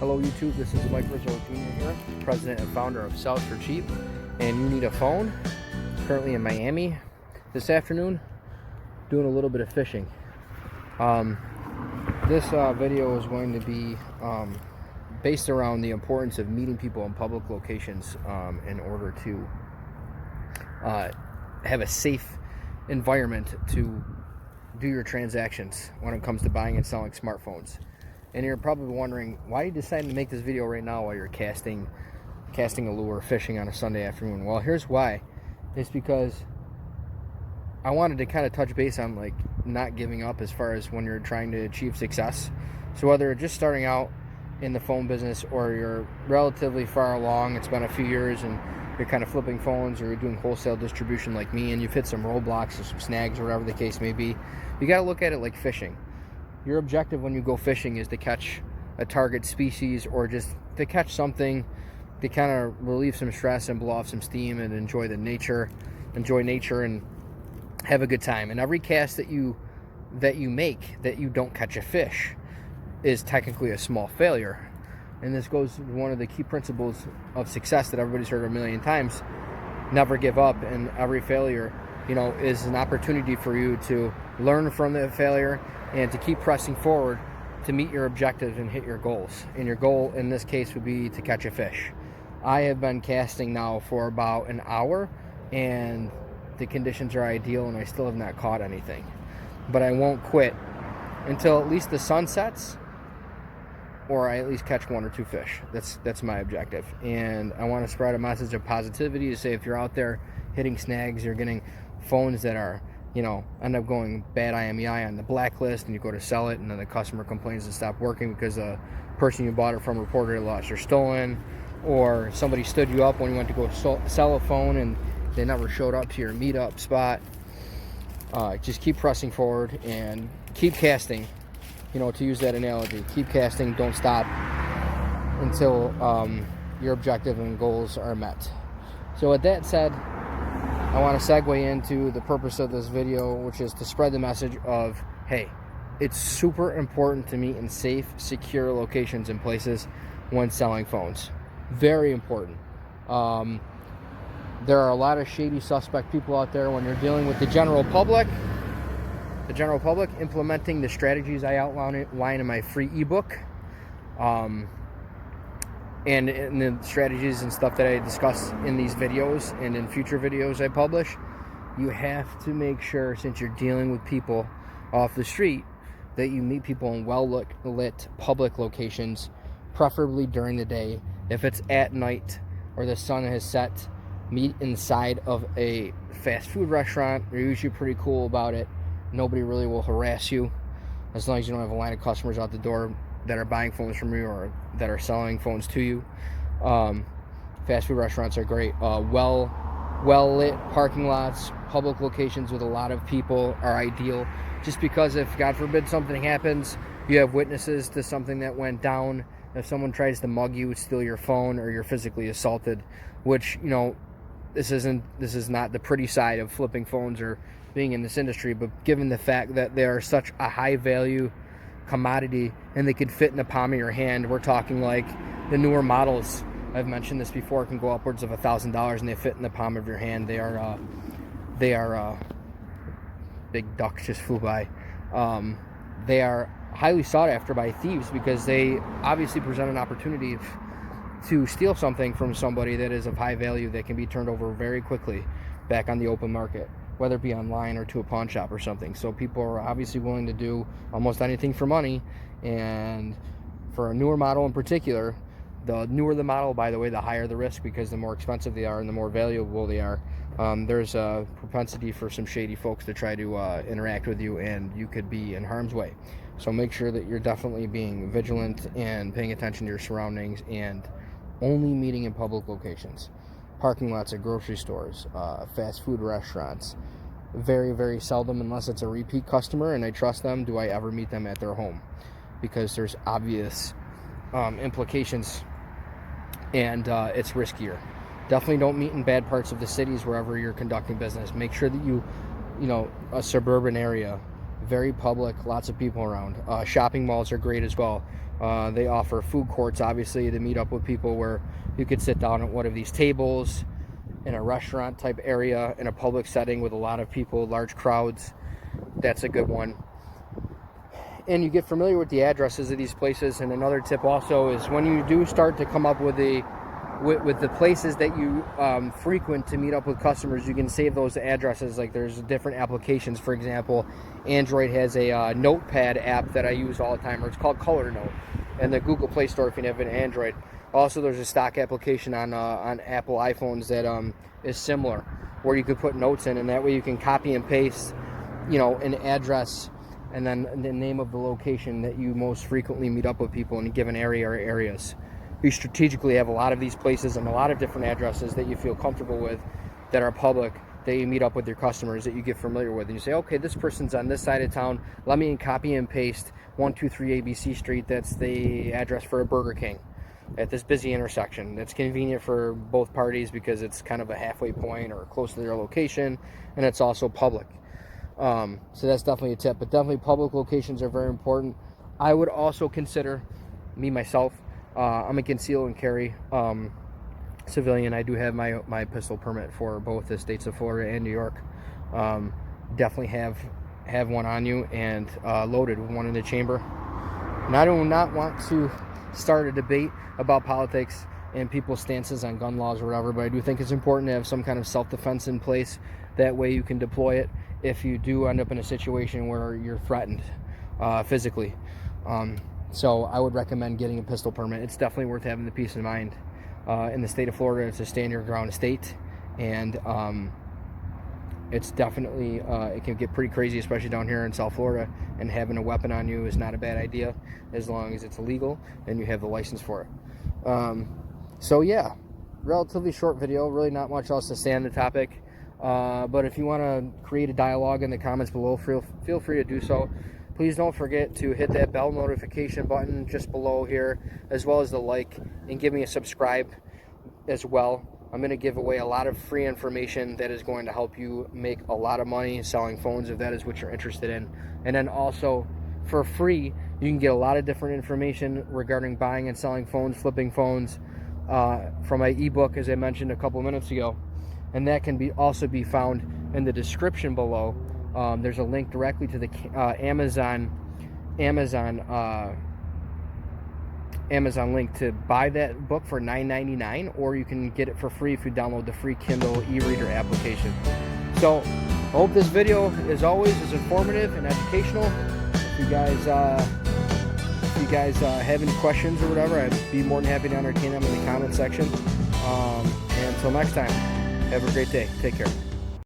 Hello YouTube, this is Mike Rizzo Jr. here, president and founder of Sell for Cheap, and you need a phone. Currently in Miami this afternoon, doing a little bit of fishing. This video is going to be based around the importance of meeting people in public locations in order to have a safe environment to do your transactions when it comes to buying and selling smartphones. And you're probably wondering, why you decided to make this video right now while you're casting a lure, fishing on a Sunday afternoon? Well, here's why. It's because I wanted to kind of touch base on like not giving up as far as when you're trying to achieve success. So whether you're just starting out in the phone business or you're relatively far along, it's been a few years and you're kind of flipping phones, or you're doing wholesale distribution like me and you've hit some roadblocks or some snags or whatever the case may be, you got to look at it like fishing. Your objective when you go fishing is to catch a target species, or just to catch something to kind of relieve some stress and blow off some steam and enjoy nature and have a good time. And every cast that you make that you don't catch a fish is technically a small failure. And this goes to one of the key principles of success that everybody's heard a million times: never give up. And every failure, is an opportunity for you to learn from the failure and to keep pressing forward to meet your objectives and hit your goals. And your goal in this case would be to catch a fish. I have been casting now for about an hour and the conditions are ideal and I still have not caught anything. But I won't quit until at least the sun sets, or I at least catch one or two fish. That's my objective. And I want to spread a message of positivity to say, if you're out there hitting snags, you're getting phones that are end up going bad IMEI on the blacklist, and you go to sell it and then the customer complains and stop working because the person you bought it from reported it lost or stolen, or somebody stood you up when you went to go sell a phone and they never showed up to your meetup spot. Just keep pressing forward and keep casting, to use that analogy. Keep casting, don't stop until your objective and goals are met. So with that said, I want to segue into the purpose of this video, which is to spread the message of, hey, it's super important to meet in safe, secure locations and places when selling phones. Very important. There are a lot of shady, suspect people out there when you're dealing with the general public. The general public implementing the strategies I outline in my free ebook. And in the strategies and stuff that I discuss in these videos and in future videos I publish, you have to make sure, since you're dealing with people off the street, that you meet people in well-lit public locations, preferably during the day. If it's at night or the sun has set, meet inside of a fast food restaurant. They're usually pretty cool about it. Nobody really will harass you as long as you don't have a line of customers out the door that are buying phones from you or that are selling phones to you. Fast food restaurants are great. Well lit parking lots, public locations with a lot of people are ideal, just because if God forbid something happens, you have witnesses to something that went down. If someone tries to mug you, steal your phone, or you're physically assaulted, which this is not the pretty side of flipping phones or being in this industry, but given the fact that they are such a high value commodity and they could fit in the palm of your hand, we're talking like the newer models, I've mentioned this before, can go upwards of $1,000 and they fit in the palm of your hand. They are big duck just flew by. They are highly sought after by thieves because they obviously present an opportunity to steal something from somebody that is of high value that can be turned over very quickly back on the open market, whether it be online or to a pawn shop or something. So people are obviously willing to do almost anything for money. And for a newer model in particular, the newer the model, by the way, the higher the risk, because the more expensive they are and the more valuable they are, there's a propensity for some shady folks to try to interact with you, and you could be in harm's way. So make sure that you're definitely being vigilant and paying attention to your surroundings, and only meeting in public locations. Parking lots at grocery stores, fast food restaurants. Very, very seldom, unless it's a repeat customer and I trust them, do I ever meet them at their home, because there's obvious implications and it's riskier. Definitely don't meet in bad parts of the cities wherever you're conducting business. Make sure that a suburban area, very public, lots of people around. Shopping malls are great as well. They offer food courts, obviously, to meet up with people, where you could sit down at one of these tables in a restaurant type area in a public setting with a lot of people, large crowds. That's a good one. And you get familiar with the addresses of these places. And another tip also is, when you do start to come up with the places that you frequent to meet up with customers, you can save those addresses. Like, there's different applications. For example, Android has a notepad app that I use all the time, or it's called Color Note, and the Google Play Store if you have an Android. Also, there's a stock application on Apple iPhones that is similar, where you could put notes in, and that way you can copy and paste, an address and then the name of the location that you most frequently meet up with people in a given area or areas. You strategically have a lot of these places and a lot of different addresses that you feel comfortable with, that are public, that you meet up with your customers, that you get familiar with, and you say, okay, this person's on this side of town, let me copy and paste 123 ABC Street, that's the address for a Burger King at this busy intersection. That's convenient for both parties because it's kind of a halfway point or close to their location, and it's also public. So that's definitely a tip, but definitely public locations are very important. I would also consider, myself, I'm a conceal and carry civilian. I do have my pistol permit for both the states of Florida and New York. Definitely have one on you, and loaded with one in the chamber. And I do not want to start a debate about politics and people's stances on gun laws or whatever, but I do think it's important to have some kind of self-defense in place. That way you can deploy it if you do end up in a situation where you're threatened physically. So I would recommend getting a pistol permit. It's definitely worth having the peace of mind. In the state of Florida, it's a stand your ground state, and it's definitely, it can get pretty crazy, especially down here in South Florida, and having a weapon on you is not a bad idea, as long as it's illegal and you have the license for it. So yeah, relatively short video, really not much else to say on the topic. But if you want to create a dialogue in the comments below, feel free to do so. Please don't forget to hit that bell notification button just below here, as well as the like, and give me a subscribe as well. I'm going to give away a lot of free information that is going to help you make a lot of money selling phones, if that is what you're interested in. And then also, for free, you can get a lot of different information regarding buying and selling phones, flipping phones, from my ebook, as I mentioned a couple minutes ago. And that can also be found in the description below. There's a link directly to the Amazon link to buy that book for $9.99, or you can get it for free if you download the free Kindle e-reader application. So I hope this video, as always, is informative and educational. If you guys have any questions or whatever, I'd be more than happy to entertain them in the comment section. And until next time, have a great day. Take care.